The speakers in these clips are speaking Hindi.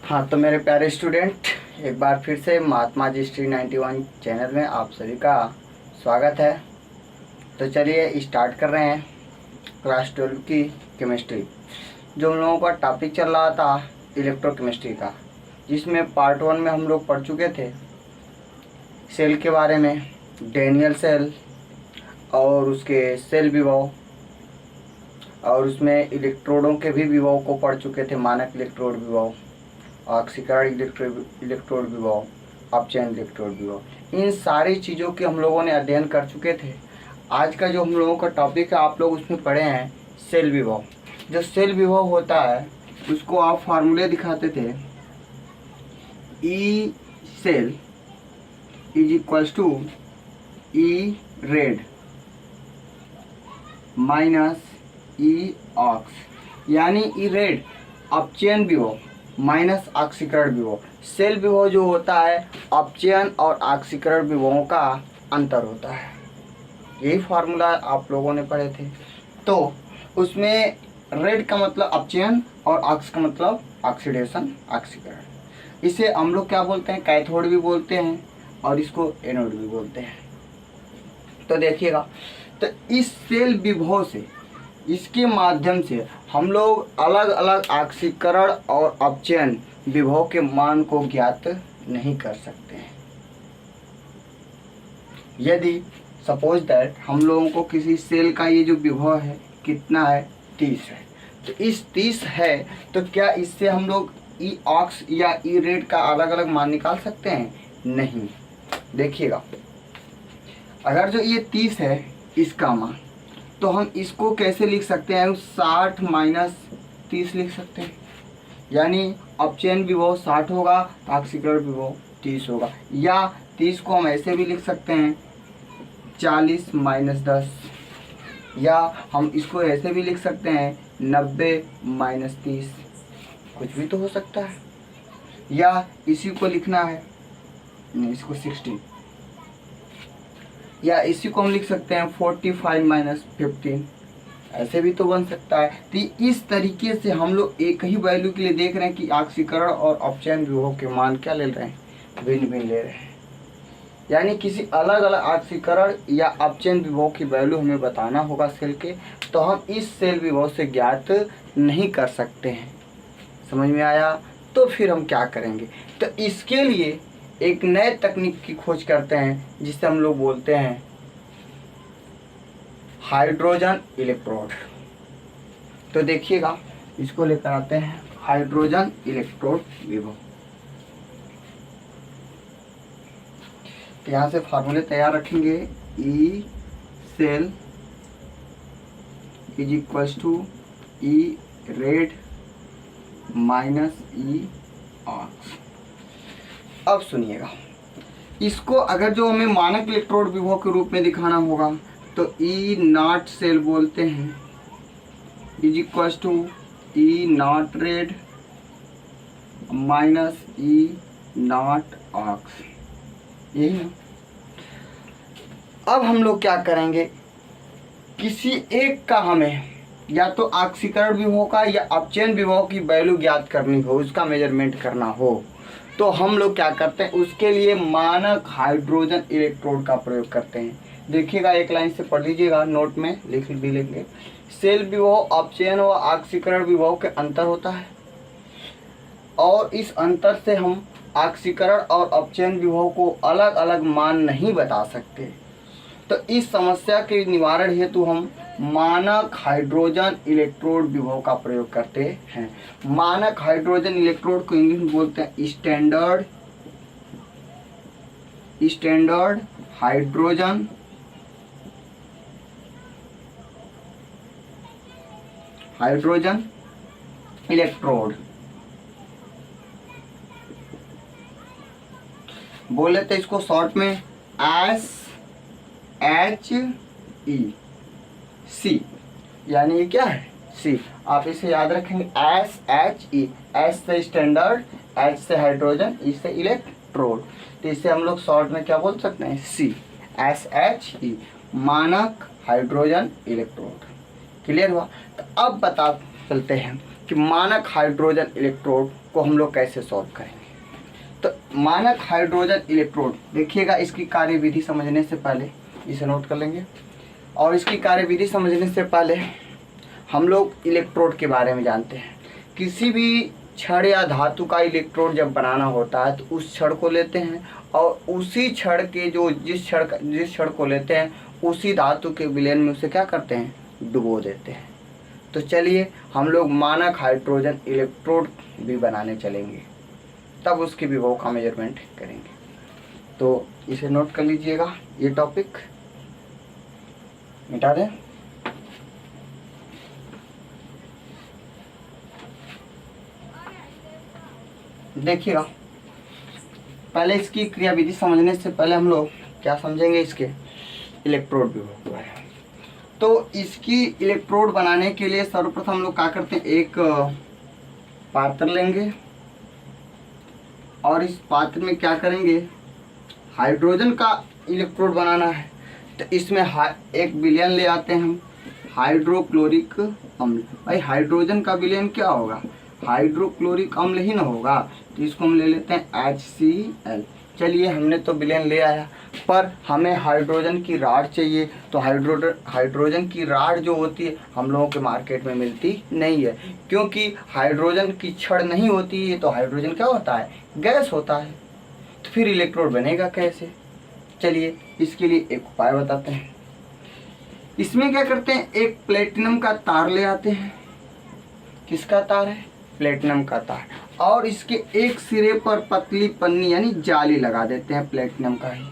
हाँ, तो मेरे प्यारे स्टूडेंट, एक बार फिर से महात्मा जी हिस्ट्री 91 चैनल में आप सभी का स्वागत है। तो चलिए स्टार्ट कर रहे हैं क्लास 12 की केमिस्ट्री। जो हम लोगों का टॉपिक चल रहा था इलेक्ट्रोकेमिस्ट्री का, जिसमें पार्ट 1 में हम लोग पढ़ चुके थे सेल के बारे में, डेनियल सेल और उसके सेल विभव, और उसमें इलेक्ट्रोडों के भी विभव को पढ़ चुके थे। मानक इलेक्ट्रोड विभव, ऑक्सीकरण इलेक्ट्रोड विभव, अपचयन इलेक्ट्रोड विभव, इन सारी चीज़ों के हम लोगों ने अध्ययन कर चुके थे। आज का जो हम लोगों का टॉपिक है, आप लोग उसमें पढ़े हैं सेल विभव। जो सेल विभव होता है उसको आप फार्मूले दिखाते थे, E cell is equals to E red minus E ox, यानी ई रेड अपचयन विभव माइनस ऑक्सीकरण विभव। सेल विभव जो होता है अपचयन और ऑक्सीकरण विभवों का अंतर होता है। यही फार्मूला आप लोगों ने पढ़े थे। तो उसमें रेड का मतलब अपचयन और ऑक्स का मतलब ऑक्सीडेशन, ऑक्सीकरण। इसे हम लोग क्या बोलते हैं, कैथोड भी बोलते हैं और इसको एनोड भी बोलते हैं। तो देखिएगा, तो इस सेल विभव से, इसके माध्यम से हम लोग अलग अलग ऑक्सीकरण और अपचयन विभव के मान को ज्ञात नहीं कर सकते हैं। यदि सपोज दैट हम लोगों को किसी सेल का ये जो विभव है कितना है, 30 है, तो इस 30 है तो क्या इससे हम लोग ई ऑक्स या ई रेड का अलग अलग मान निकाल सकते हैं? नहीं। देखिएगा, अगर जो ये 30 है इसका मान, तो हम इसको कैसे लिख सकते हैं? 60 माइनस 30 लिख सकते हैं, यानी अपचयन विभव 60 होगा, ऑक्सीकरण विभव 30 होगा। या 30 को हम ऐसे भी लिख सकते हैं 40 माइनस 10, या हम इसको ऐसे भी लिख सकते हैं 90 माइनस 30, कुछ भी तो हो सकता है। या इसी को लिखना है, नहीं, इसको 60, या इसी को हम लिख सकते हैं 45 माइनस 15, ऐसे भी तो बन सकता है। तो इस तरीके से हम लोग एक ही वैल्यू के लिए देख रहे हैं कि ऑक्सीकरण और अपचयन विभव के मान क्या ले रहे हैं, भिन्न भिन्न ले रहे हैं। यानी किसी अलग अलग ऑक्सीकरण या अपचयन विभव की वैल्यू हमें बताना होगा सेल के, तो हम इस सेल विभव से ज्ञात नहीं कर सकते हैं। समझ में आया? तो फिर हम क्या करेंगे? तो इसके लिए एक नए तकनीक की खोज करते हैं, जिसे हम लोग बोलते हैं हाइड्रोजन इलेक्ट्रोड। तो देखिएगा, इसको लेकर आते हैं हाइड्रोजन इलेक्ट्रोड विभव। तो यहाँ से फार्मूले तैयार रखेंगे, E cell is equals to E red minus E ox. अब सुनिएगा, इसको अगर जो हमें मानक इलेक्ट्रोड विभव के रूप में दिखाना होगा तो ई नॉट सेल बोलते हैं is equals to E naught red minus E naught ox, यही ना। अब हम लोग क्या करेंगे, किसी एक का हमें या तो ऑक्सीकरण विभव का या अपचयन विभव की वैल्यू ज्ञात करनी हो, उसका मेजरमेंट करना हो, तो हम लोग क्या करते हैं, उसके लिए मानक हाइड्रोजन इलेक्ट्रोड का प्रयोग करते हैं। देखिएगा, एक लाइन से पढ़ लीजिएगा, नोट में लिख भी लेंगे। सेल विभव अपचयन व ऑक्सीकरण विभव के अंतर होता है, और इस अंतर से हम ऑक्सीकरण और अपचयन विभव को अलग अलग मान नहीं बता सकते। तो इस समस्या के निवारण हेतु हम मानक हाइड्रोजन इलेक्ट्रोड विभव का प्रयोग करते हैं। मानक हाइड्रोजन इलेक्ट्रोड को इंग्लिश में बोलते हैं स्टैंडर्ड हाइड्रोजन इलेक्ट्रोड बोल लेते हैं इसको शॉर्ट में SHE, यानी ये क्या है, सी। आप इसे याद रखेंगे, SHE, एस से स्टैंडर्ड, एच से हाइड्रोजन, ई से इलेक्ट्रोड। तो इसे हम लोग शॉर्ट में क्या बोल सकते हैं, सी, SHE, मानक हाइड्रोजन इलेक्ट्रोड। क्लियर हुआ? तो अब बता चलते हैं कि मानक हाइड्रोजन इलेक्ट्रोड को हम लोग कैसे सॉल्व करेंगे। तो मानक हाइड्रोजन इलेक्ट्रोड देखिएगा, इसकी कार्यविधि समझने से पहले इसे नोट कर लेंगे। और इसकी कार्यविधि समझने से पहले हम लोग इलेक्ट्रोड के बारे में जानते हैं। किसी भी छड़ या धातु का इलेक्ट्रोड जब बनाना होता है तो उस छड़ को लेते हैं और उसी छड़ के जो जिस छड़ को लेते हैं उसी धातु के विलयन में उसे क्या करते हैं, डुबो देते हैं। तो चलिए हम लोग मानक हाइड्रोजन इलेक्ट्रोड भी बनाने चलेंगे, तब उसके विभव का मेजरमेंट करेंगे। तो इसे नोट कर लीजिएगा, ये टॉपिक मिटा दें। देखिएगा, पहले इसकी क्रियाविधि समझने से पहले हम लोग क्या समझेंगे, इसके इलेक्ट्रोड विभव के बारे में। तो इसकी इलेक्ट्रोड बनाने के लिए सर्वप्रथम हम लोग क्या करते हैं, एक पात्र लेंगे और इस पात्र में क्या करेंगे, हाइड्रोजन का इलेक्ट्रोड बनाना है। तो इसमें एक विलयन ले आते हैं हम, हाइड्रोक्लोरिक अम्ल। भाई हाइड्रोजन का विलयन क्या होगा, हाइड्रोक्लोरिक अम्ल ही ना होगा। तो इसको हम ले लेते हैं HCl। चलिए हमने तो विलयन ले आया, पर हमें हाइड्रोजन की राड चाहिए। तो हाइड्रोजन की राड जो होती है हम लोगों के मार्केट में मिलती नहीं है, क्योंकि हाइड्रोजन की छड़ नहीं होती है। तो हाइड्रोजन क्या होता है, गैस होता है। तो फिर इलेक्ट्रोड बनेगा कैसे। चलिए इसके लिए एक उपाय बताते हैं। इसमें क्या करते हैं, एक प्लेटिनम का तार ले आते हैं। किसका तार है, प्लेटिनम का तार। और इसके एक सिरे पर पतली पन्नी यानी जाली लगा देते हैं प्लेटिनम का ही।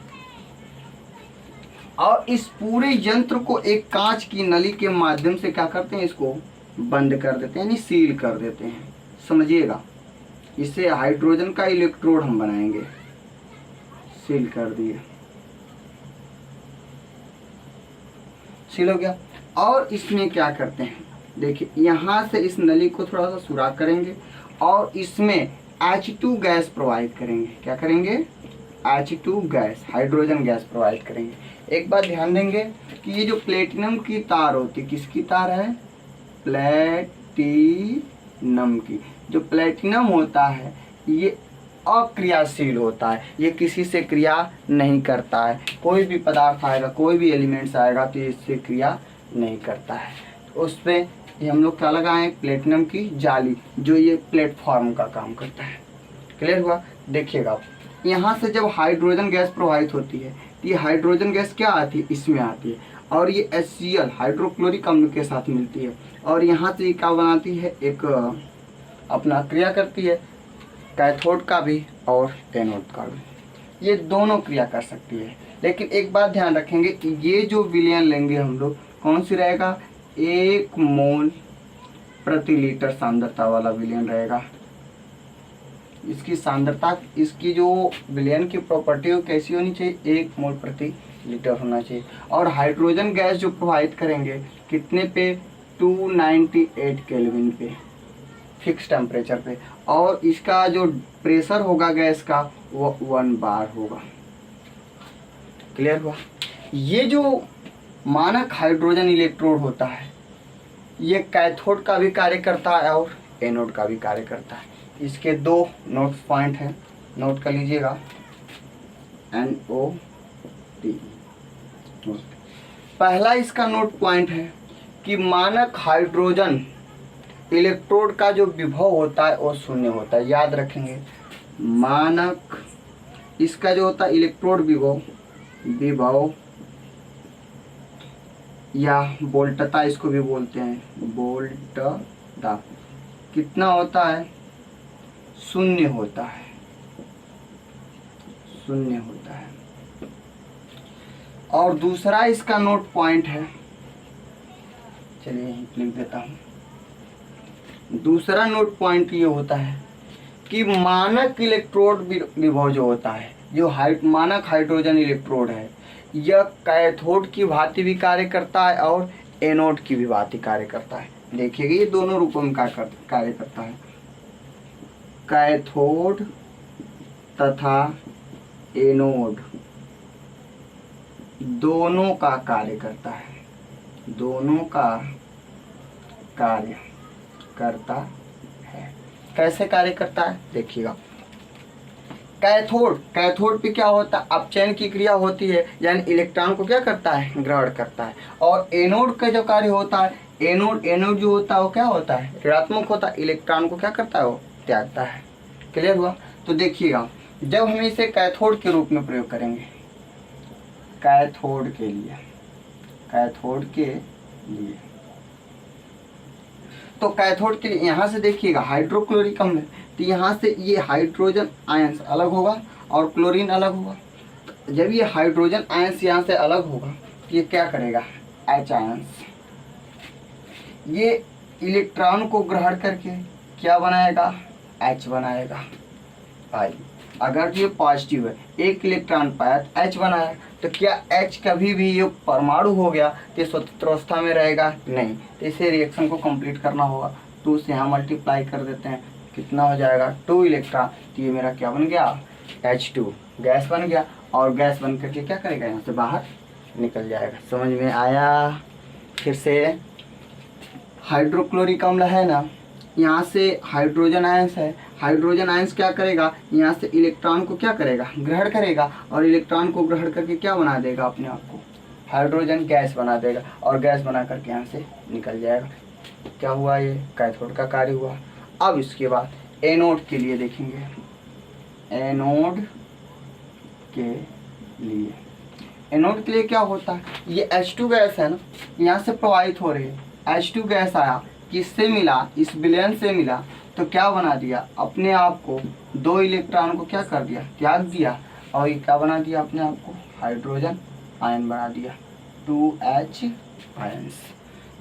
और इस पूरे यंत्र को एक कांच की नली के माध्यम से क्या करते हैं, इसको बंद कर देते हैं यानी सील कर देते हैं। समझिएगा, इससे हाइड्रोजन का इलेक्ट्रोड हम बनाएंगे। सील कर दिए, सील हो गया। और इसमें क्या करते हैं, देखिए यहाँ से इस नली को थोड़ा सा सुराख करेंगे और इसमें H2 गैस प्रोवाइड करेंगे। क्या करेंगे, H2 gas, hydrogen gas provide करेंगे। एक बात ध्यान देंगे कि ये जो प्लेटिनम की तार होती है, किसकी तार है, प्लेटिनम की। जो प्लेटिनम होता है ये अक्रियाशील होता है, ये किसी से क्रिया नहीं करता है। कोई भी पदार्थ आएगा, कोई भी एलिमेंट्स आएगा तो इससे क्रिया नहीं करता है। उस पर ये हम लोग क्या लगाएं, प्लेटिनम की जाली, जो ये प्लेटफॉर्म का काम करता है। क्लियर हुआ। देखिएगा, यहाँ से जब हाइड्रोजन गैस प्रवाहित होती है तो ये हाइड्रोजन गैस क्या आती है, इसमें आती है और ये HCl हाइड्रोक्लोरिक अम्ल के साथ मिलती है। और यहाँ से क्या बनाती है, एक अपना क्रिया करती है, कैथोड का भी और एनोड का भी। ये दोनों क्रिया कर सकती है। लेकिन एक बात ध्यान रखेंगे कि ये जो विलयन लेंगे हम लोग, कौन सी रहेगा, 1 मोल प्रति लीटर सांद्रता वाला विलयन रहेगा। इसकी सांद्रता, इसकी जो विलयन की प्रॉपर्टी हो कैसी होनी चाहिए, 1 मोल प्रति लीटर होना चाहिए। और हाइड्रोजन गैस जो प्रोवाइड करेंगे कितने पे, 298 केल्विन पे, फिक्स टेम्परेचर पे। और इसका जो प्रेशर होगा गैस का वो 1 बार होगा। क्लियर हुआ। ये जो मानक हाइड्रोजन इलेक्ट्रोड होता है ये कैथोड का भी कार्य करता है और एनोड का भी कार्य करता है। इसके 2 नोट पॉइंट हैं, नोट कर लीजिएगा, NOT। पहला इसका नोट पॉइंट है कि मानक हाइड्रोजन इलेक्ट्रोड का जो विभव होता है वो 0 होता है। याद रखेंगे, मानक इसका जो होता है इलेक्ट्रोड विभव या वोल्टता इसको भी बोलते हैं, वोल्टता कितना होता है, 0 होता है, 0 होता है। और दूसरा इसका नोट पॉइंट है, चलिए लिख देता हूँ। दूसरा नोट पॉइंट ये होता है कि मानक इलेक्ट्रोड विभव जो होता है, जो मानक हाइड्रोजन इलेक्ट्रोड है, यह कैथोड की भांति भी कार्य करता है और एनोड की भी भांति कार्य करता है। देखिएगा ये दोनों रूपों में कार्य करता है, कैथोड तथा एनोड दोनों का कार्य करता है, दोनों का कार्य करता कैसे कार्य करता है देखिएगा। कैथोड पे क्या होता है, अपचयन की क्रिया होती है, यानी इलेक्ट्रॉन को क्या करता है, ग्रहण करता है। और एनोड का जो कार्य होता है, एनोड जो होता है वो क्या होता है, ऋणात्मक होता है, इलेक्ट्रॉन को क्या करता है, वो त्यागता है। क्लियर हुआ। तो देखिएगा, जब हम इसे कैथोड के रूप में प्रयोग करेंगे, कैथोड के लिए तो कैथोड के लिए यहाँ से देखिएगा हाइड्रोक्लोरिक अम्ल, तो यहाँ से ये हाइड्रोजन आयंस अलग होगा और क्लोरीन अलग होगा। तो जब ये हाइड्रोजन आयंस यहाँ से अलग होगा तो ये क्या करेगा, H आयंस, ये इलेक्ट्रॉन को ग्रहण करके क्या बनाएगा, H बनाएगा। आई अगर ये पॉजिटिव है, एक इलेक्ट्रॉन पाया तो H बनाया, तो क्या H कभी भी ये परमाणु हो गया तो स्वतंत्र अवस्था में रहेगा, नहीं। तो इसे रिएक्शन को कंप्लीट करना होगा, 2 से यहाँ मल्टीप्लाई कर देते हैं, कितना हो जाएगा 2 इलेक्ट्रॉन। तो ये मेरा क्या बन गया, H2 गैस बन गया, और गैस बन करके क्या करेगा, यहाँ से बाहर निकल जाएगा। समझ में आया। फिर से हाइड्रोक्लोरिक अम्ल है ना, यहाँ से हाइड्रोजन आयंस है, हाइड्रोजन आयंस क्या करेगा, यहाँ से इलेक्ट्रॉन को क्या करेगा, ग्रहण करेगा, और इलेक्ट्रॉन को ग्रहण करके क्या बना देगा, अपने आप को हाइड्रोजन गैस बना देगा, और गैस बना करके यहाँ से निकल जाएगा। क्या हुआ, ये कैथोड का कार्य हुआ। अब इसके बाद एनोड के लिए देखेंगे। एनोड के लिए क्या होता है, ये H2 गैस है ना, यहाँ से प्रवाहित हो रही है, H2 गैस आया, किससे मिला, इस विलयन से मिला, तो क्या बना दिया, अपने आप को 2 इलेक्ट्रॉन को क्या कर दिया, त्याग दिया, और ये क्या बना दिया, अपने आप को हाइड्रोजन आयन बना दिया, 2H आयंस।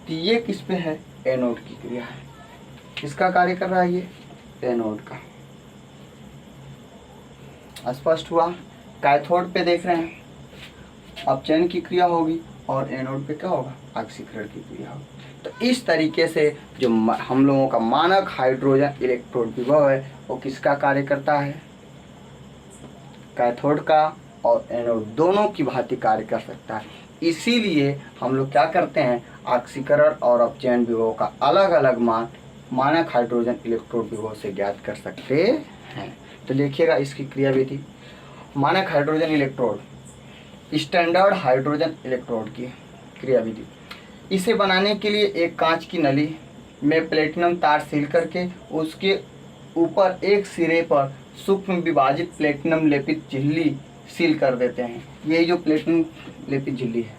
तो ये किस पे है, एनोड की क्रिया है। किसका कार्य कर रहा है ये, एनोड का। स्पष्ट हुआ। कैथोड पे देख रहे हैं अपचयन की क्रिया होगी, और एनोड पे क्या होगा, ऑक्सीकरण की क्रिया होगी। तो इस तरीके से जो हम लोगों का मानक हाइड्रोजन इलेक्ट्रोड विभव है वो किसका कार्य करता है, कैथोड का, और एनोड दोनों की भांति कार्य कर सकता है। इसीलिए हम लोग क्या करते हैं, ऑक्सीकरण और अपचयन विभव का अलग अलग मान मानक हाइड्रोजन इलेक्ट्रोड विभव से ज्ञात कर सकते हैं। तो देखिएगा इसकी क्रियाविधि। मानक hydrogen electrode, standard hydrogen electrode की क्रियाविधि। इसे बनाने के लिए एक कांच की नली में प्लेटिनम तार सील करके उसके ऊपर एक सिरे पर सूक्ष्म विभाजित प्लेटिनम लेपित झिल्ली सील कर देते हैं। यही जो प्लेटिनम लेपित झिल्ली है,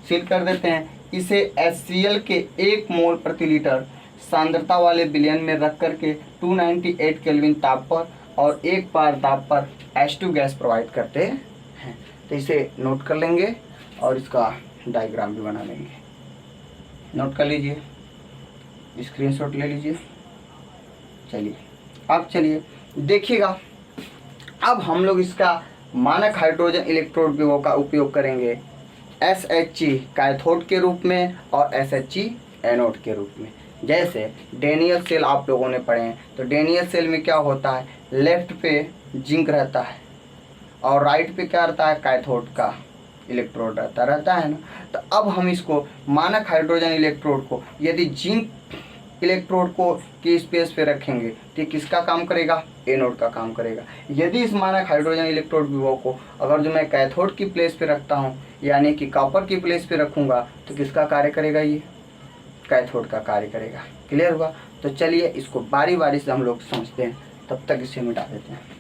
सील कर देते हैं। इसे HCl के 1 मोल प्रति लीटर सांद्रता वाले विलयन में रख करके 298 केल्विन ताप पर और 1 बार दाब पर H2 गैस प्रोवाइड करते हैं। तो इसे नोट कर लेंगे और इसका डायग्राम भी बना लेंगे। नोट कर लीजिए, स्क्रीनशॉट ले लीजिए। चलिए अब देखिएगा, अब हम लोग इसका मानक हाइड्रोजन इलेक्ट्रोड विभव का उपयोग करेंगे SHE कैथोड के रूप में और SHE एनोड के रूप में। जैसे डेनियल सेल आप लोगों ने पढ़े हैं, तो डेनियल सेल में क्या होता है, लेफ्ट पे जिंक रहता है और राइट पे क्या रहता है, कैथोड का इलेक्ट्रोड रहता है ना। तो अब हम इसको मानक हाइड्रोजन इलेक्ट्रोड को यदि जिंक इलेक्ट्रोड को की स्पेस पे रखेंगे तो ये किसका काम करेगा, एनोड का काम करेगा। यदि इस मानक हाइड्रोजन इलेक्ट्रोड विभव को अगर जो मैं कैथोड की प्लेस पे रखता हूँ, यानी कि कॉपर की प्लेस पे रखूँगा, तो किसका कार्य करेगा, ये कैथोड का कार्य करेगा। क्लियर हुआ। तो चलिए इसको बारी बारी से हम लोग समझते हैं, तब तक इसे मिटा देते हैं।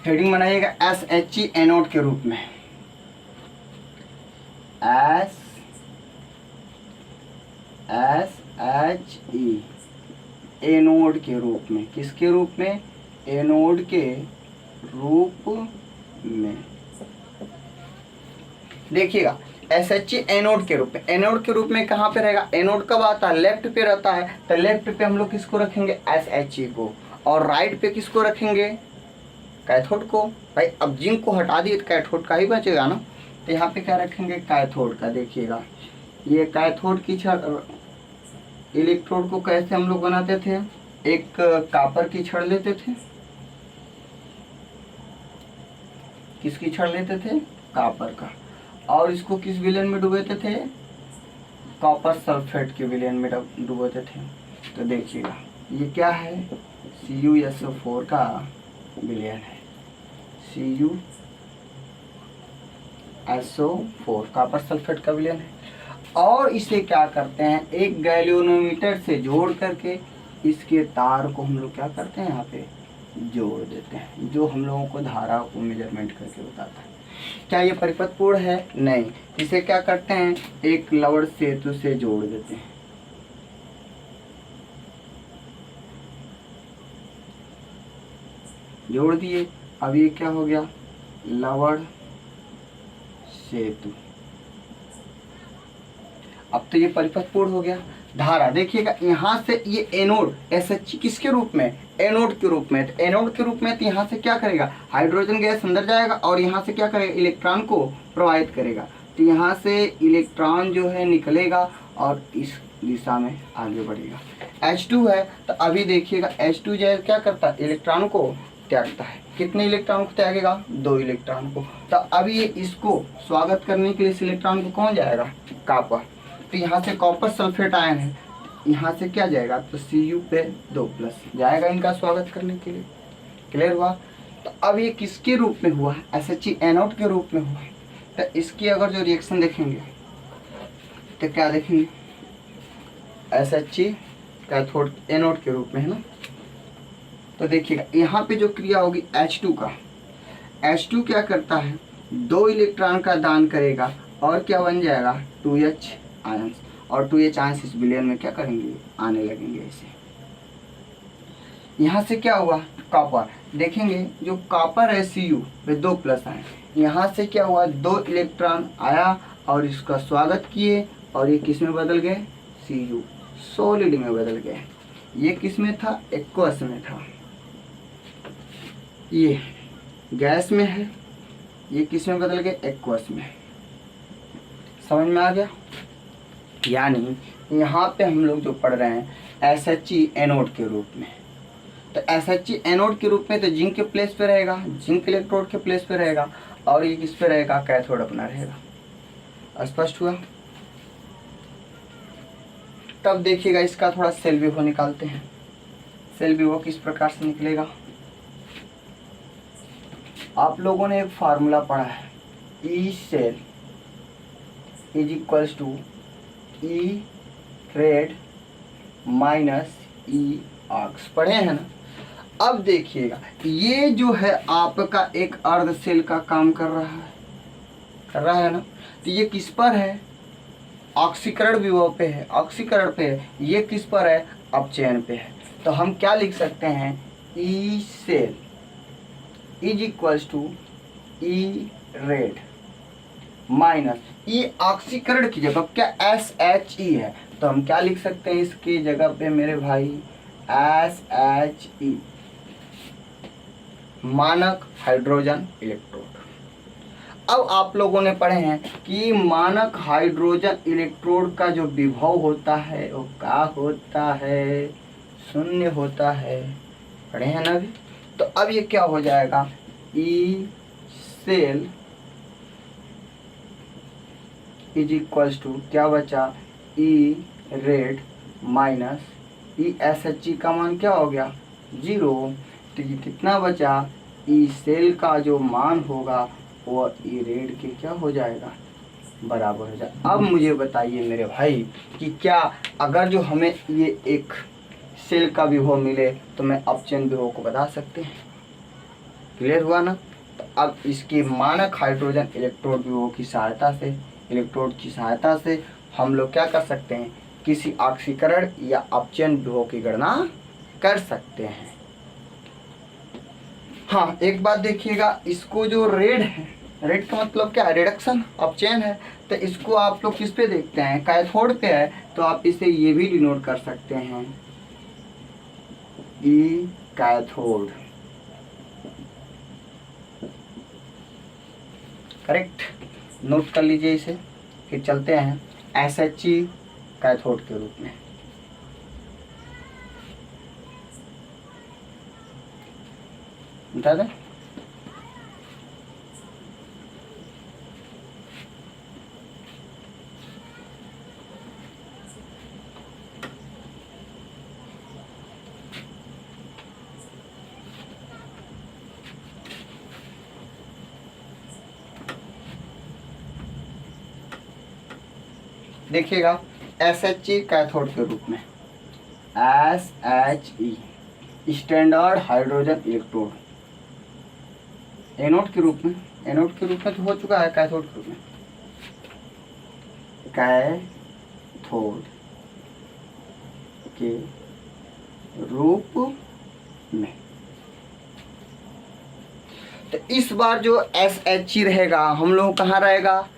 हेडिंग बनाइएगा SHE एनोड के रूप में, SHE एनोड के रूप में। किसके रूप में, एनोड के रूप में। देखिएगा SHE एनोड के रूप में, एनोड के रूप में कहाँ पे रहेगा, एनोड कब आता है, लेफ्ट पे रहता है। तो लेफ्ट पे हम लोग किसको रखेंगे, SHE को, और राइट पे किसको रखेंगे, कैथोड को। भाई अब जिंक को हटा दिए तो कैथोड का ही बचेगा ना। तो यहाँ पे क्या रखेंगे, कैथोड का। देखिएगा ये कैथोड की छड़, इलेक्ट्रोड को कैसे हम लोग बनाते थे, एक कॉपर की छड़ लेते थे, किसकी छड़ लेते थे, कॉपर का, और इसको किस विलेन में डुबोते थे, कॉपर सल्फेट के विलेन में डुबोते थे। तो देखिएगा ये क्या है, CuSO4 का विलेन है, CuSO4 कॉपर सल्फेट का विलेन है। और इसे क्या करते हैं, एक गैल्वेनोमीटर से जोड़ करके इसके तार को हम लोग क्या करते हैं, यहाँ पे जोड़ देते हैं, जो हम लोगों को धारा को मेजरमेंट करके बताता है। क्या ये परिपथपूर्ण है, नहीं। इसे क्या करते हैं, एक लवण सेतु से जोड़ देते हैं, जोड़ दिए। अब ये क्या हो गया, लवण सेतु। अब तो ये परिपथपूर्ण हो गया। धारा देखिएगा यहाँ से ये एनोड, SH किसके रूप में, एनोड के रूप में। तो एनोड के रूप में तो यहाँ से क्या करेगा, हाइड्रोजन गैस अंदर जाएगा और यहाँ से क्या करेगा, इलेक्ट्रॉन को प्रवाहित करेगा। तो यहाँ से इलेक्ट्रॉन जो है निकलेगा और इस दिशा में आगे बढ़ेगा। H2 है, तो अभी देखिएगा H2 जो है क्या करता है, इलेक्ट्रॉन को त्यागता है। कितने इलेक्ट्रॉन को त्यागेगा, 2 इलेक्ट्रॉन को। तो अभी ये इसको स्वागत करने के लिए इस इलेक्ट्रॉन को कौन जाएगा, कॉपर। तो यहाँ से कॉपर सल्फेट आयन है, यहाँ से क्या जाएगा, तो Cu पे 2+ जाएगा इनका स्वागत करने के लिए। क्लियर हुआ। तो अब ये किसके रूप में हुआ, SH एनोड के रूप में हुआ। तो इसकी अगर जो रिएक्शन देखेंगे तो क्या देखेंगे, SH कैथोड एनोड के रूप में है ना। तो देखिएगा यहाँ पे जो क्रिया होगी H2 का, H2 क्या करता है, 2 इलेक्ट्रॉन का दान करेगा और क्या बन जाएगा, 2H आयंस। और 2H आयंस इस विलयन में क्या करेंगे, आने लगेंगे ऐसे। यहाँ से क्या हुआ, कॉपर। देखेंगे जो कॉपर है Cu वे 2+ आए। यहाँ से क्या हुआ, 2 इलेक्ट्रॉन आया और इसका स्वागत किए और ये किस में बदल गए, Cu सॉलिड में बदल गए। ये किस में था, एक्वस में था। ये गैस में है, ये किस में बदल गए, एक्वस में। समझ में आ गया। यानी यहाँ पे हम लोग जो पढ़ रहे हैं SH एनोड के रूप में। तो SH एनोड के रूप में तो जिंक के प्लेस पे रहेगा, जिंक इलेक्ट्रोड के प्लेस पे रहेगा, और ये किस पे रहेगा, कैथोड अपना रहेगा। स्पष्ट हुआ। तब देखिएगा इसका थोड़ा सेल विवो निकालते हैं। सेल विवो किस प्रकार से निकलेगा, आप लोगों ने एक फार्मूला पढ़ा है, E cell is equals to E red minus E ox, पढ़े हैं ना। अब देखिएगा ये जो है आपका एक अर्ध सेल का काम कर रहा है ना। तो ये किस पर है, ऑक्सीकरण विभव पे है, ऑक्सीकरण पे है। ये किस पर है, अपचयन पे है। तो हम क्या लिख सकते हैं, E cell is equals to E red minus E ऑक्सीकरण की जगह क्या SHE है, तो हम क्या लिख सकते हैं इसकी जगह पे मेरे भाई, SHE मानक हाइड्रोजन इलेक्ट्रोड। अब आप लोगों ने पढ़े हैं कि मानक हाइड्रोजन इलेक्ट्रोड का जो विभव होता है वो क्या होता है, 0 होता है, पढ़े हैं ना अभी। तो अब ये क्या हो जाएगा, E cell is equals to क्या बचा, E red minus E SHE का मान क्या हो गया, 0। तो ये कितना बचा, ई सेल का जो मान होगा वो ई रेड के क्या हो जाएगा, बराबर हो जाएगा। अब मुझे बताइए मेरे भाई कि क्या अगर जो हमें ये एक सेल का विभव मिले तो मैं अपचयन विभव को बता सकते हैं। क्लियर हुआ ना। तो अब इसके मानक हाइड्रोजन इलेक्ट्रोड विभव की सहायता से, इलेक्ट्रोड की सहायता से हम लोग क्या कर सकते हैं, किसी ऑक्सीकरण या अपचयन विभव की गणना कर सकते हैं। हाँ एक बात देखिएगा, इसको जो रेड है, रेड का मतलब क्या है, रिडक्शन अपचयन है। तो इसको आप लोग किस पे देखते हैं, कैथोड पे है। तो आप इसे ये भी डिनोट कर सकते हैं, ई कैथोड। करेक्ट। नोट कर लीजिए इसे। फिर चलते हैं SHE कैथोड के रूप में। बता दें, देखिएगा SHE कैथोड के रूप में, SHE standard hydrogen electrode. Anode के रूप में, एनोड के रूप में तो हो चुका है, कैथोड के रूप में, कैथोड के रूप में। तो इस बार जो SHE रहेगा हम लोग कहाँ रहेगा,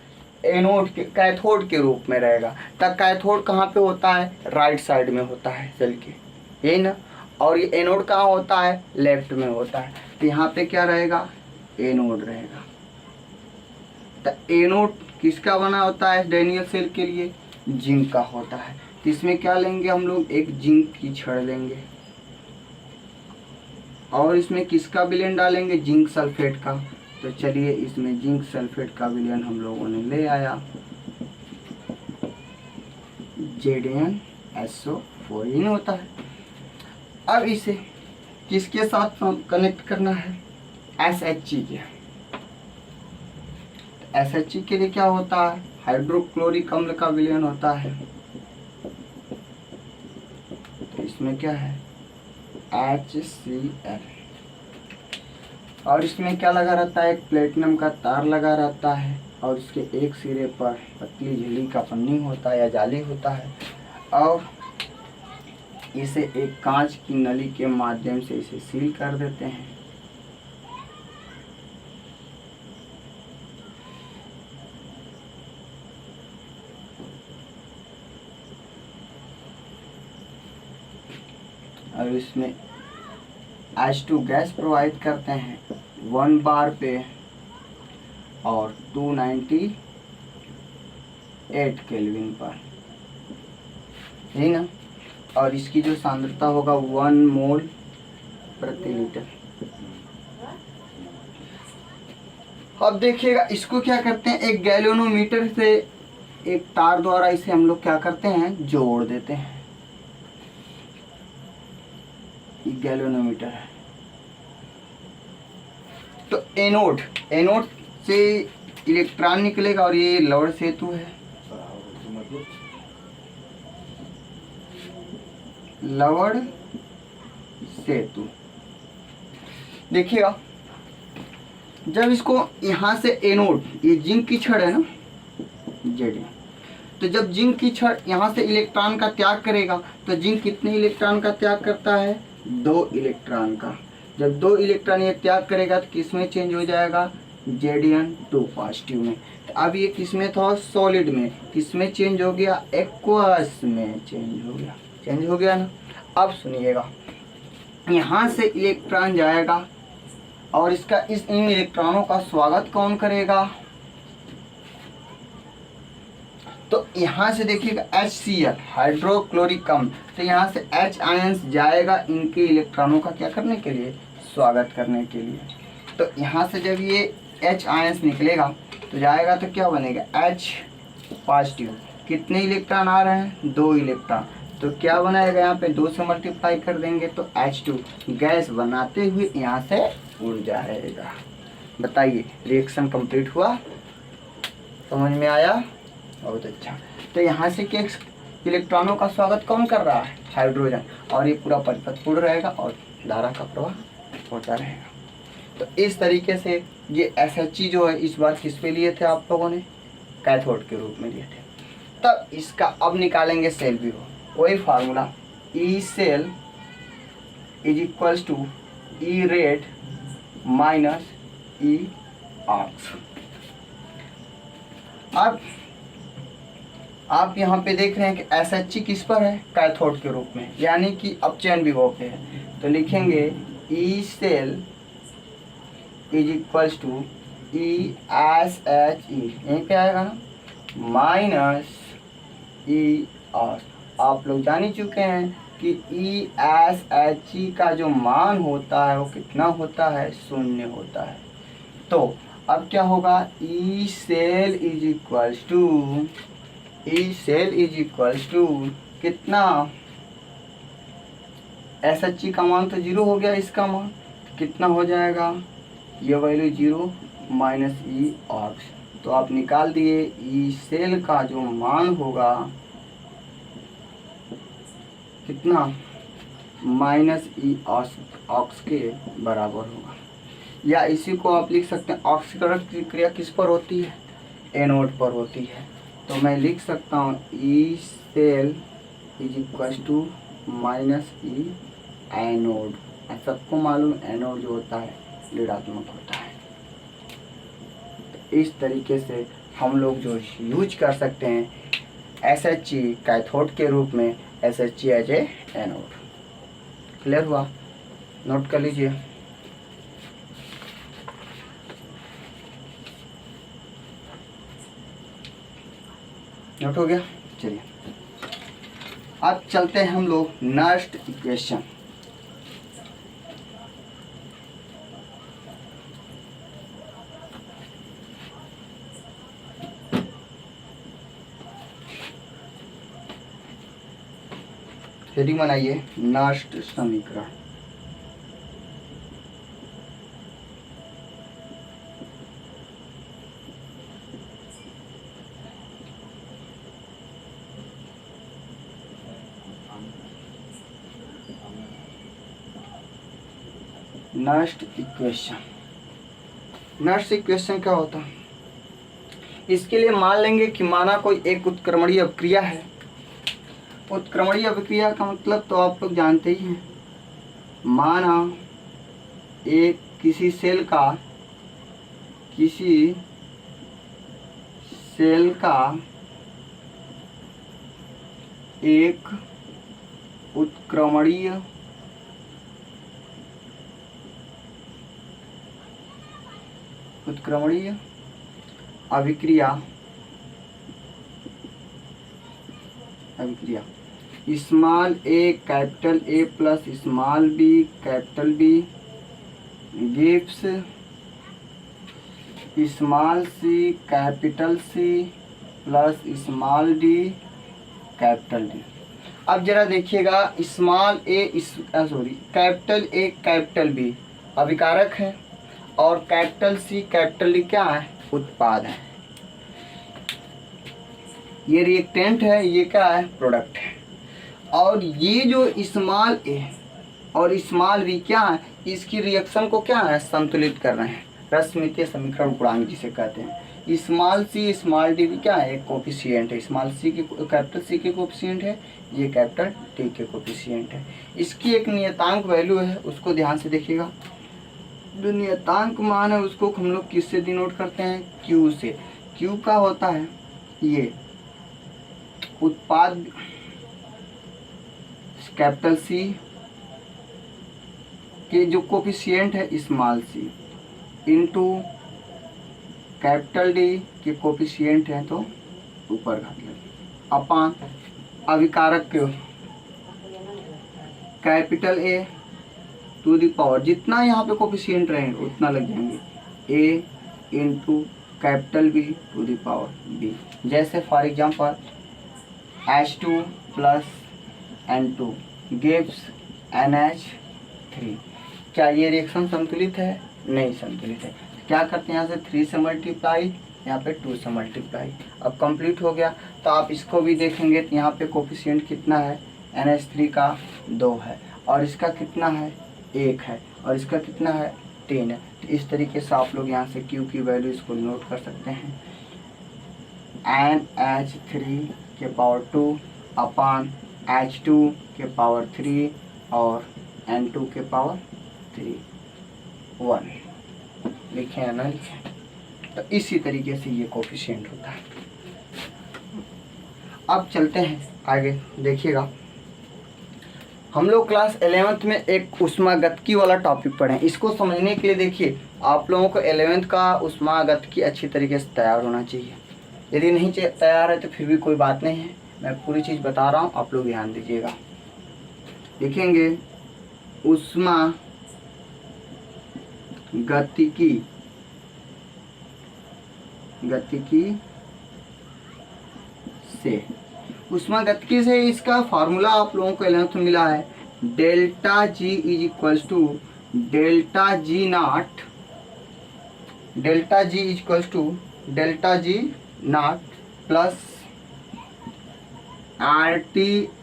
एनोड के, कैथोड के रूप में रहेगा। तब कैथोड कहाँ पे होता है, राइट साइड में होता है सेल के, यही ना। और ये एनोड कहाँ होता है, लेफ्ट में होता है। तो यहाँ पे क्या रहेगा, एनोड रहेगा। तो एनोड किसका बना होता है डैनियल सेल के लिए, जिंक का होता है। तो इसमें क्या लेंगे हम लोग, एक जिंक की छड़ लेंगे और इसमें किसका विलयन डालेंगे, जिंक सल्फेट का। तो चलिए इसमें जिंक सल्फेट का विलयन हम लोगों ने ले आया, ZnSO4 होता है। अब इसे किसके साथ कनेक्ट करना है, SHE के। SHE के लिए क्या होता है, हाइड्रोक्लोरिक अम्ल का विलयन होता है। तो इसमें क्या है, HCl। और इसमें क्या लगा रहता है, एक प्लेटिनम का तार लगा रहता है और इसके एक सिरे पर पतली झिल्ली का पन्नी होता है या जाली होता है। और इसे एक कांच की नली के माध्यम से इसे सील कर देते हैं। और इसमें H2 गैस प्रोवाइड करते हैं 1 बार पे और 298 केल्विन पर, है ना। और इसकी जो सांद्रता होगा 1 मोल प्रति लीटर। अब देखिएगा इसको क्या करते हैं, एक गैल्वेनोमीटर से एक तार द्वारा इसे हम लोग क्या करते हैं, जोड़ देते हैं। गैल्वेनोमीटर है। तो एनोड, एनोड से इलेक्ट्रॉन निकलेगा और ये लवण सेतु है, लवण सेतु। देखिएगा जब इसको यहाँ से एनोड, ये जिंक की छड़ है ना, जेड, तो जब जिंक की छड़ यहाँ से इलेक्ट्रॉन का त्याग करेगा तो जिंक कितने इलेक्ट्रॉन का त्याग करता है, 2 इलेक्ट्रॉन का। जब 2 इलेक्ट्रॉन ये त्याग करेगा तो किस में चेंज हो जाएगा, Zn2 पॉजिटिव में। तो अब ये किस में था, सॉलिड में, किस में चेंज हो गया, एक्वस में चेंज हो गया, चेंज हो गया ना। अब सुनिएगा, यहाँ से इलेक्ट्रॉन जाएगा और इसका इन इलेक्ट्रॉनों का स्वागत कौन करेगा, तो यहाँ से देखिएगा HCl हाइड्रोक्लोरिक अम्ल, तो यहाँ से H आयंस जाएगा इनके इलेक्ट्रॉनों का क्या करने के लिए, स्वागत करने के लिए। तो यहाँ से जब ये H आयंस निकलेगा तो जाएगा तो क्या बनेगा, H पॉजिटिव। कितने इलेक्ट्रॉन आ रहे हैं, 2 इलेक्ट्रॉन। तो क्या बनाएगा, यहाँ पे 2 से मल्टीप्लाई कर देंगे तो H2 गैस बनाते हुए यहाँ से उड़ जाएगा। बताइए रिएक्शन कंप्लीट हुआ, समझ में आया, बहुत अच्छा। तो यहाँ से क्या इलेक्ट्रॉनों का स्वागत कौन कर रहा है, हाइड्रोजन, और ये पूरा परिपथ पूर्ण रहेगा और धारा का प्रवाह होता रहेगा। तो इस तरीके से ये SHE जो है इस बार किस पे लिए थे आप लोगों ने, कैथोड के रूप में लिए थे। तब इसका अब निकालेंगे सेल विभव, वही formula, E cell is equals to E red minus E ox. अब आप यहाँ पे देख रहे हैं कि SHE किस पर है, कैथोड के रूप में, यानी कि अपचयन विभव पे है। तो लिखेंगे E cell is equals to ESHE यहीं पे आएगा ना, -ES। आप लोग जान ही चुके हैं कि ESHE का जो मान होता है वो कितना होता है, 0 होता है। तो अब क्या होगा, E cell is equals to कितना, SHE का मान तो 0 हो गया, इसका मान कितना हो जाएगा, ये वैल्यू 0 माइनस ई ऑक्स। तो आप निकाल दिए, ई सेल का जो मान होगा कितना, माइनस ई ऑक्स के बराबर होगा। या इसी को आप लिख सकते हैं, ऑक्सीकरण की क्रिया किस पर होती है, एनोड पर होती है। तो मैं लिख सकता हूँ E cell is equal to minus E anode. सबको मालूम एनोड जो होता है ऋणात्मक होता है। तो इस तरीके से हम लोग जो यूज कर सकते हैं SHE कैथोड के रूप में, SHE as a anode. Clear हुआ, नोट कर लीजिए। नोट हो गया। चलिए अब चलते हैं हम लोग नेक्स्ट इक्वेशन। हेडिंग बनाइए, नेक्स्ट समीकरण। नेक्स्ट इक्वेशन क्या होता है, इसके लिए मान लेंगे कि माना कोई एक उत्क्रमणीय अभिक्रिया है। उत्क्रमणीय अभिक्रिया का मतलब तो आप लोग जानते ही हैं। माना एक किसी सेल का एक उत्क्रमणीय अभिक्रिया small A capital A plus small B capital B gives small C capital C plus small D capital D. अब जरा देखिएगा, कैपिटल ए कैपिटल बी अभिकारक है और कैपिटल सी कैपिटल डी क्या है, उत्पाद है। ये रिएक्टेंट है, ये क्या है, प्रोडक्ट है। और ये जो स्मॉल ए और स्मॉल बी क्या है, इसकी रिएक्शन को क्या है, संतुलित कर रहे हैं। रसमितीय समीकरण गुणांक जिसे कहते हैं। स्मॉल सी स्मॉल डी भी क्या है, एक कोफिशिएंट है। स्मॉल सी के कैपिटल सी के कोफिशिएंट है, ये कैपिटल डी के कोफिशिएंट है। इसकी एक नियतांक वैल्यू है, उसको ध्यान से देखिएगा। जो नियतांक मान है उसको हम लोग किससे डिनोट करते हैं, क्यू से। क्यू का होता है ये उत्पाद कैपिटल सी के जो कोफिशिएंट है small C into capital D के कोफिशिएंट है तो ऊपर घात लगे अपान अभिकारक के capital A to the power, जितना यहाँ पे कोफिशिएंट रहेंगे उतना लग जाएंगे A into capital B to the power B. जैसे for example H2 plus N2 gives NH3। क्या ये रिएक्शन संतुलित है, नहीं संतुलित है। क्या करते हैं, यहाँ से 3 से मल्टीप्लाई, यहाँ पे 2 से मल्टीप्लाई। अब कंप्लीट हो गया। तो आप इसको भी देखेंगे तो यहाँ पे कोफिशिएंट कितना है, NH3 का 2 है और इसका कितना है, 1 है और इसका कितना है, 3 है। तो इस तरीके से आप लोग यहाँ से Q की वैल्यू इसको नोट कर सकते हैं। NH3 के पावर 2 अपान H2 के पावर 3 और N2 के पावर 1 लिखे हैं ना, लिखे। तो इसी तरीके से ये कोफिशिएंट होता है। अब चलते हैं आगे, देखिएगा हम लोग क्लास 11th में एक ऊष्मागतिकी वाला टॉपिक पढ़े। इसको समझने के लिए देखिए, आप लोगों को 11th का ऊष्मागतिकी अच्छी तरीके से तैयार होना चाहिए। यदि नहीं तैयार है तो फिर भी कोई बात नहीं है, मैं पूरी चीज़ बता रहा हूँ, आप लोग ध्यान दीजिएगा। देखेंगे ऊष्मागतिकी ऊष्मागतिकी से इसका फार्मूला आप लोगों को 11th में मिला है, delta G is equals to delta G naught plus RT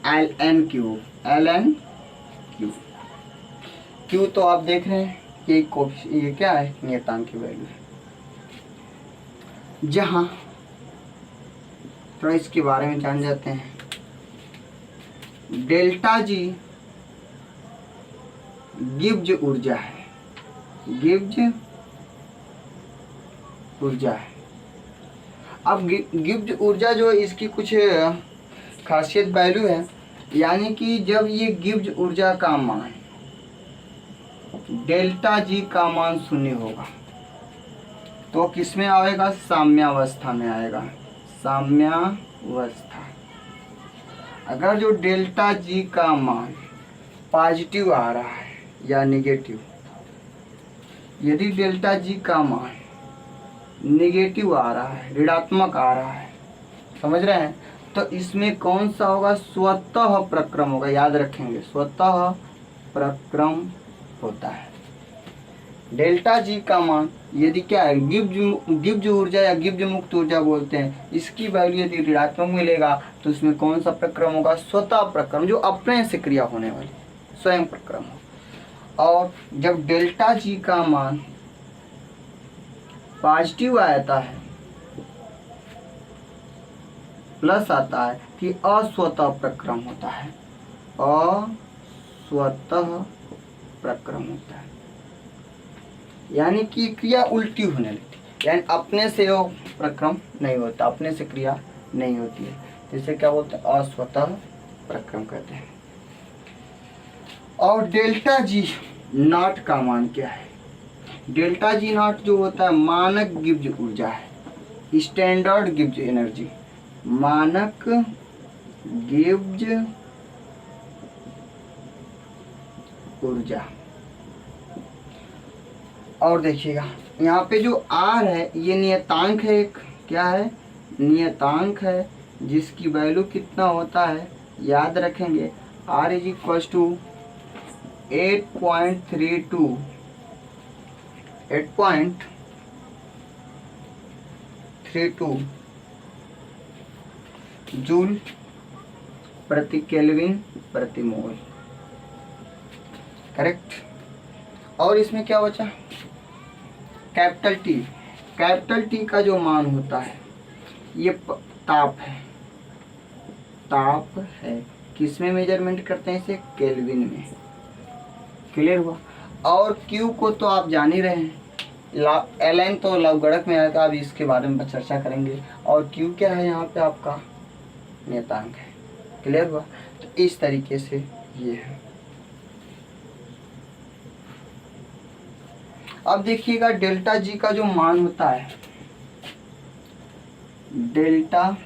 ln Q. Q तो आप देख रहे हैं ये क्या है, नियतांक की वैल्यू है। जहाँ थोड़ा इसके बारे में जान जाते हैं। डेल्टा जी गिब्ज ऊर्जा है, अब गिब्ज ऊर्जा जो इसकी कुछ खासियत वैल्यू है, यानी कि जब ये गिब्ज ऊर्जा का मान डेल्टा जी का मान 0 होगा तो किस में आएगा, साम्यावस्था में आएगा, साम्यावस्था। अगर जो डेल्टा जी का मान पॉजिटिव आ रहा है या निगेटिव, यदि डेल्टा जी का मान निगेटिव आ रहा है, ऋणात्मक आ रहा है, समझ रहे हैं, तो इसमें कौन सा होगा, स्वतः प्रक्रम होगा। याद रखेंगे, स्वतः प्रक्रम होता है। डेल्टा जी का मान यदि क्या है, गिब्ज ऊर्जा या गिब्ज मुक्त ऊर्जा बोलते हैं, इसकी वैल्यू यदि ऋणात्मक मिलेगा तो उसमें कौन सा प्रक्रम होगा, स्वतः प्रक्रम, जो अपने से क्रिया होने वाली स्वयं प्रक्रम हो। और जब डेल्टा जी का मान पॉजिटिव आता है, प्लस आता है, कि अस्वतः प्रक्रम होता है, अस्वतः प्रक्रम होता है, यानी कि क्रिया उल्टी होने लगती, यानी अपने से वो प्रक्रम नहीं होता, अपने से क्रिया नहीं होती है, जिसे क्या बोलते हैं, अस्वतः प्रक्रम कहते हैं। और डेल्टा जी नॉट का मान क्या है, डेल्टा जी नॉट जो होता है मानक गिब्ज ऊर्जा है, स्टैंडर्ड गिब्ज एनर्जी, मानक गिब्ज ऊर्जा। और देखिएगा यहाँ पे जो R है ये नियतांक है, एक क्या है, नियतांक है, जिसकी वैल्यू कितना होता है, याद रखेंगे, R is equal to 8.32 joule प्रति केल्विन प्रति मोल, करेक्ट। और इसमें क्या बचा, कैपिटल टी का जो मान होता है ये ताप है, किस में मेजरमेंट करते हैं इसे, केल्विन में, क्लियर हुआ। और क्यू को तो आप जान ही रहे हैं, ln तो लवगणक में आएगा, अब इसके बारे में चर्चा करेंगे। और क्यू क्या है, यहाँ पे आपका नियतांक है, क्लियर हुआ। तो इस तरीके से ये है। अब देखिएगा डेल्टा जी का जो मान होता है, delta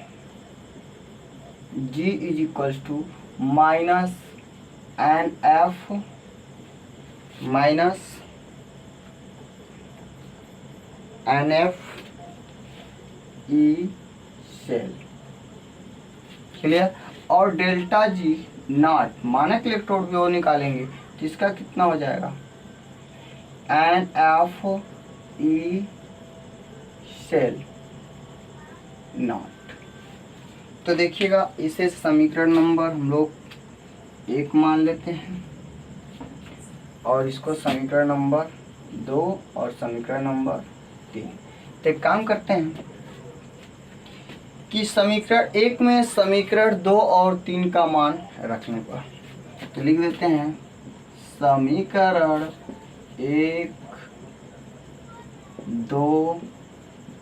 G is equals to minus NF E cell, clear. और डेल्टा जी नॉट मानक इलेक्ट्रोड भी वो निकालेंगे, किसका कितना हो जाएगा, NF E सेल नॉट। तो देखिएगा इसे समीकरण नंबर हम लोग 1 मान लेते हैं, और इसको समीकरण नंबर 2 और समीकरण नंबर 3। तो एक काम करते हैं कि समीकरण 1 में समीकरण 2 और 3 का मान रखने पर तो लिख देते हैं समीकरण 1, 2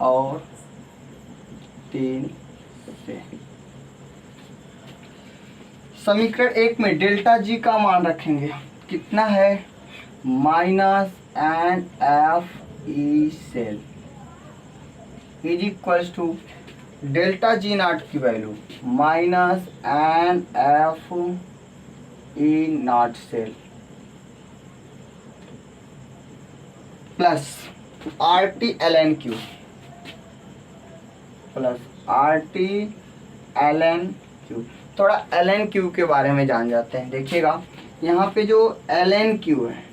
और 3 से समीकरण 1 में डेल्टा जी का मान रखेंगे, कितना है, minus N F E cell is equals to delta G naught की value minus N F E naught cell plus R T l N Q plus R T l N Q. थोड़ा एल एन क्यू के बारे में जान जाते हैं। देखिएगा यहाँ पे जो एल एन क्यू है,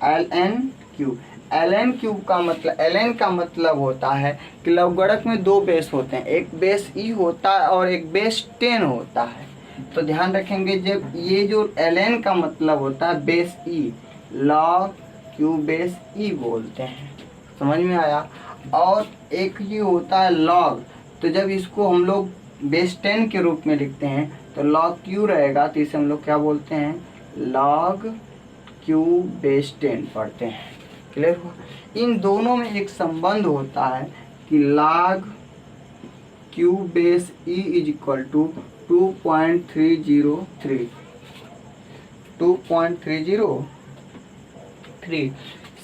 L N Q, L N Q का मतलब, एल एन का मतलब होता है कि लवगणक में दो बेस होते हैं, एक बेस ई होता है और एक बेस 10 होता है। तो ध्यान रखेंगे जब ये जो एल एन का मतलब होता है बेस ई, लॉग क्यू बेस ई बोलते हैं, समझ में आया। और एक ये होता है लॉग, तो जब इसको हम लोग बेस 10 के रूप में लिखते हैं तो लॉग क्यू रहेगा, तो इसे हम लोग क्या बोलते हैं, लॉग क्यू बेस 10 पढ़ते हैं। क्लियर हुआ। इन दोनों में एक संबंध होता है कि log Q base E is equal to 2.303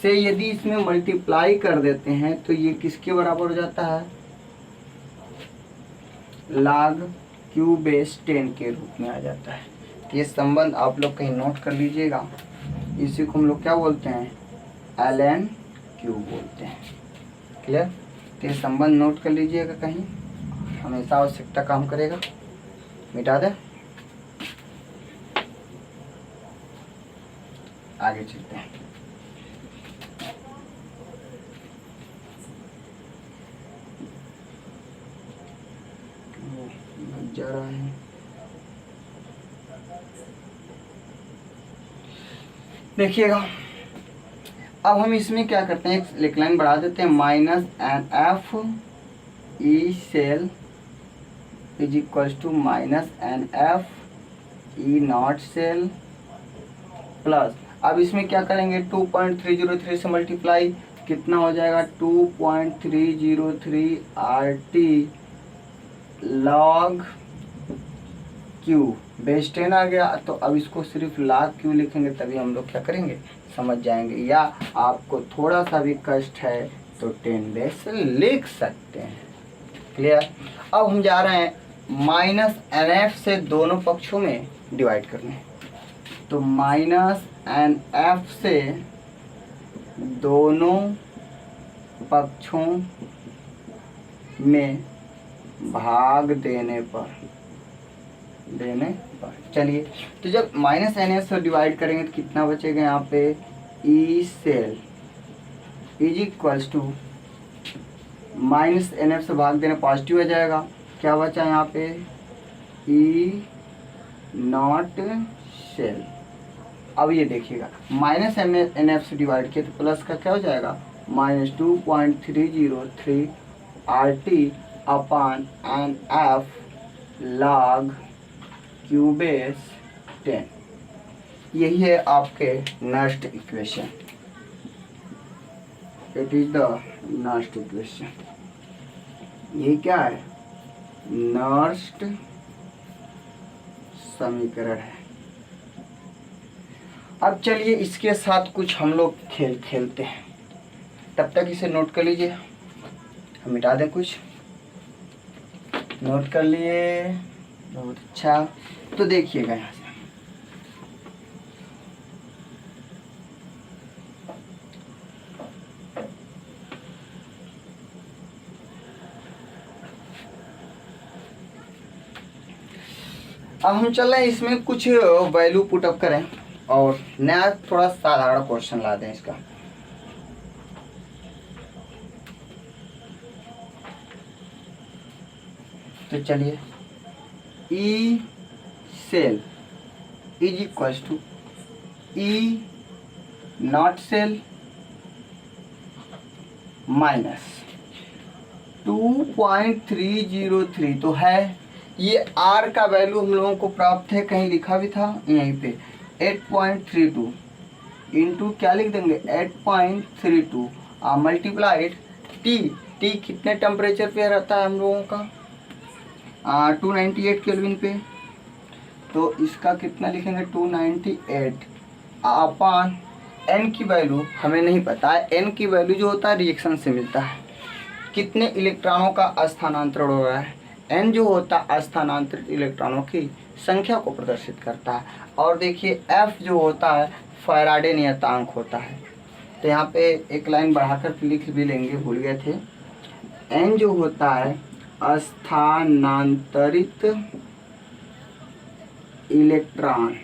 से यदि इसमें मल्टीप्लाई कर देते हैं तो ये किसके बराबर हो जाता है, log क्यू बेस 10 के रूप में आ जाता है। तो ये संबंध आप लोग कहीं नोट कर लीजिएगा, इसी को हम लोग क्या बोलते हैं, एल एन क्यू बोलते हैं। क्लियर। तो ये संबंध नोट कर लीजिएगा, कहीं हमेशा आवश्यकता काम करेगा। मिटा दे, आगे चलते हैं। जा रहा है, देखिएगा अब हम इसमें क्या करते हैं, एक लाइन बढ़ा देते हैं, minus N F E cell is equals to minus N F E naught cell plus, अब इसमें क्या करेंगे, 2.303 से मल्टीप्लाई, कितना हो जाएगा, 2.303 R T log Q base 10 आ गया। तो अब इसको सिर्फ लॉग क्यू लिखेंगे तभी हम लोग क्या करेंगे, समझ जाएंगे। या आपको थोड़ा सा भी कष्ट है तो 10 बेस लिख सकते हैं। क्लियर। अब हम जा रहे हैं माइनस एन एफ से दोनों पक्षों में डिवाइड करने, तो माइनस एन एफ से दोनों पक्षों में भाग देने पर चलिए, तो जब माइनस एन एफ से डिवाइड करेंगे तो कितना बचेगा यहाँ पे, E cell is equals to minus N F से भाग देना पॉजिटिव हो जाएगा, क्या बचा यहाँ पे, ई नॉट सेल। अब ये देखिएगा माइनस एन एफ से डिवाइड किया तो प्लस का क्या हो जाएगा, minus 2.303 R T upon N F log Q base 10। यही है आपके next equation, it is the next equation. ये क्या है, नेक्स्ट समीकरण है। अब चलिए इसके साथ कुछ हम लोग खेल खेलते हैं, तब तक इसे नोट कर लीजिए। हम मिटा दें, कुछ नोट कर लिए, बहुत अच्छा। तो देखिएगा यहाँ से, अब हम चल रहे हैं इसमें कुछ वैल्यू पुटअप करें और नया थोड़ा साधारण क्वेश्चन ला दें इसका। तो चलिए, E cell is equals to E naught cell minus 2.303 तो है। ये आर का वैल्यू हम लोगों को प्राप्त है, कहीं लिखा भी था यहीं पे, 8.32 इंटू क्या लिख देंगे, 8.32 मल्टीप्लाइड टी। टी कितने टेम्परेचर पे रहता है हम लोगों का, 298 केल्विन पे। तो इसका कितना लिखेंगे 298 अपॉन n की वैल्यू हमें नहीं पता है। n की वैल्यू जो होता है रिएक्शन से मिलता है, कितने इलेक्ट्रॉनों का स्थानांतरण हो रहा है। n जो होता है स्थानांतरित इलेक्ट्रॉनों की संख्या को प्रदर्शित करता है। और देखिए f जो होता है फैराडे नियतांक होता है। तो यहाँ पे एक लाइन बढ़ाकर लिख भी लेंगे, भूल गए थे। n जो होता है स्थानांतरित इलेक्ट्रॉन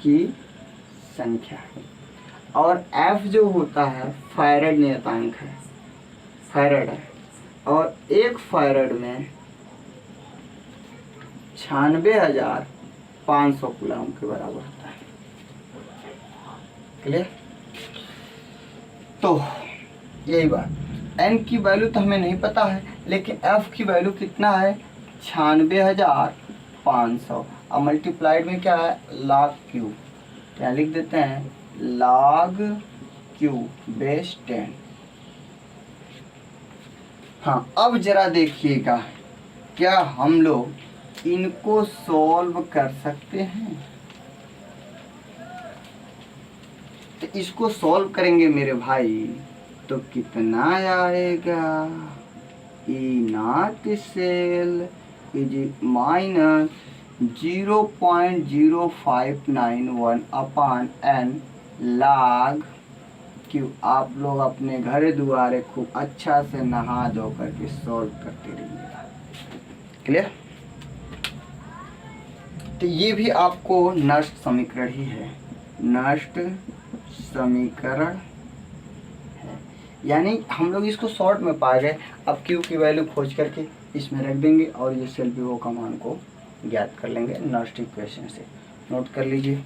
की संख्या, और f जो होता है फैराड नियतांक है, फैराड है, और एक फैराड में 96,500 कूलम के बराबर होता है। क्लियर? तो यही बात, n की वैल्यू तो हमें नहीं पता है, लेकिन f की वैल्यू कितना है 96,500 और मल्टीप्लाइड में क्या है log Q। क्या लिख देते हैं log Q बेस 10। हाँ, अब जरा देखिएगा, क्या हम लोग इनको सॉल्व कर सकते हैं? तो इसको सॉल्व करेंगे मेरे भाई तो कितना आएगा, E0 cell is minus 0.0591 upon n log Q। आप लोग अपने घर द्वारे खूब अच्छा से नहा धो करके सॉल्व करते रहिएगा। क्लियर? तो ये भी आपको नष्ट समीकरण ही है, नष्ट समीकरण है, यानी हम लोग इसको शॉर्ट में पा गए। अब Q की वैल्यू खोज करके इसमें रख देंगे और ये सेल विभव का मान को ज्ञात कर लेंगे नष्ट इक्वेशन से। नोट कर लीजिए।